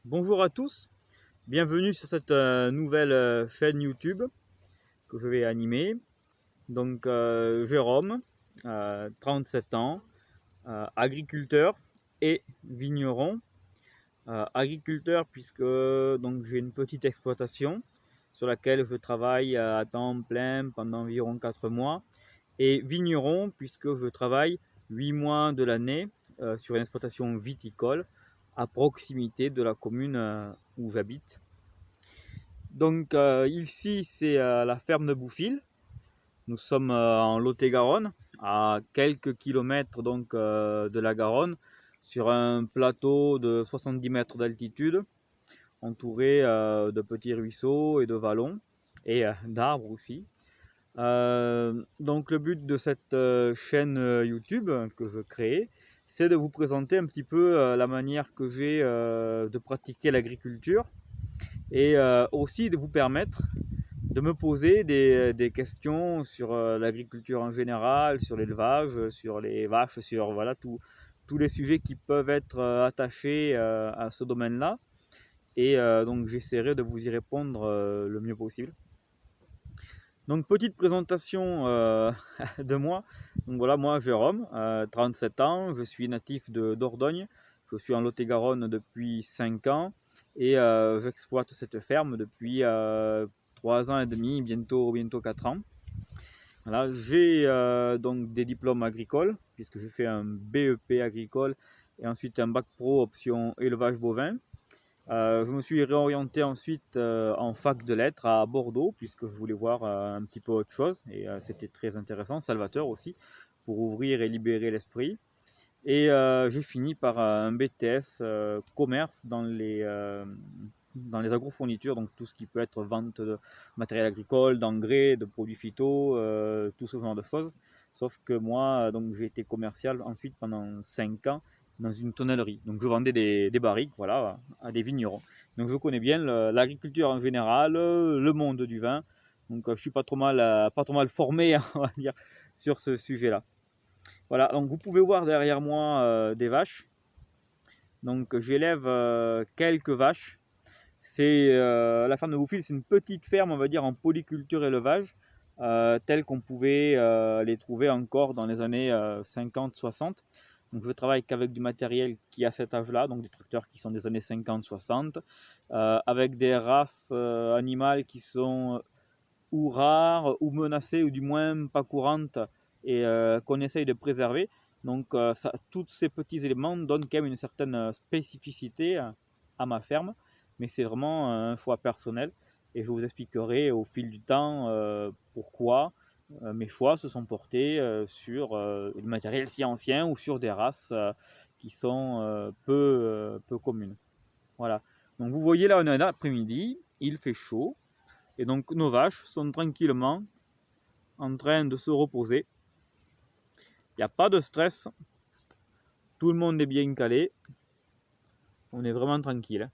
Bonjour à tous, bienvenue sur cette nouvelle chaîne YouTube que je vais animer. Donc Jérôme, 37 ans, agriculteur et vigneron. Agriculteur puisque donc j'ai une petite exploitation sur laquelle je travaille à temps plein pendant environ 4 mois. Et vigneron puisque je travaille 8 mois de l'année sur une exploitation viticole à proximité de la commune où j'habite. Donc ici c'est la ferme de Boufil. Nous sommes en Lot-et-Garonne, à quelques kilomètres donc de la Garonne, sur un plateau de 70 mètres d'altitude, entouré de petits ruisseaux et de vallons, et d'arbres aussi. Donc le but de cette chaîne YouTube que je crée, c'est de vous présenter un petit peu la manière que j'ai de pratiquer l'agriculture et aussi de vous permettre de me poser des questions sur l'agriculture en général, sur l'élevage, sur les vaches, sur voilà, tous les sujets qui peuvent être attachés à ce domaine-là. Et donc j'essaierai de vous y répondre le mieux possible. Donc petite présentation de moi. Donc voilà, moi Jérôme, 37 ans, je suis natif de Dordogne. Je suis en Lot-et-Garonne depuis 5 ans et j'exploite cette ferme depuis 3 ans et demi, bientôt 4 ans. Voilà, j'ai donc des diplômes agricoles, puisque j'ai fait un BEP agricole et ensuite un bac pro option élevage bovin. Je me suis réorienté ensuite en fac de lettres à Bordeaux, puisque je voulais voir un petit peu autre chose, et c'était très intéressant, salvateur aussi, pour ouvrir et libérer l'esprit. Et j'ai fini par un BTS commerce dans les agrofournitures, donc tout ce qui peut être vente de matériel agricole, d'engrais, de produits phyto, tout ce genre de choses. Sauf que moi, donc j'ai été commercial ensuite pendant 5 ans dans une tonnellerie. Donc je vendais des barriques, voilà, à des vignerons. Donc je connais bien l'agriculture en général, le monde du vin. Donc je suis pas trop mal formé, on va dire, sur ce sujet-là. Voilà, donc vous pouvez voir derrière moi des vaches. Donc j'élève quelques vaches. C'est la ferme de Boufil, c'est une petite ferme, on va dire, en polyculture élevage, telle qu'on pouvait les trouver encore dans les années 50-60. Donc je travaille qu'avec du matériel qui a cet âge-là, donc des tracteurs qui sont des années 50-60, avec des races animales qui sont ou rares, ou menacées, ou du moins pas courantes, et qu'on essaye de préserver. Donc tous ces petits éléments donnent quand même une certaine spécificité à ma ferme, mais c'est vraiment un choix personnel, et je vous expliquerai au fil du temps pourquoi mes choix se sont portés sur du matériel si ancien ou sur des races qui sont peu communes. Voilà. Donc vous voyez là, on est l'après-midi, il fait chaud, et donc nos vaches sont tranquillement en train de se reposer. Il n'y a pas de stress, tout le monde est bien calé, on est vraiment tranquille.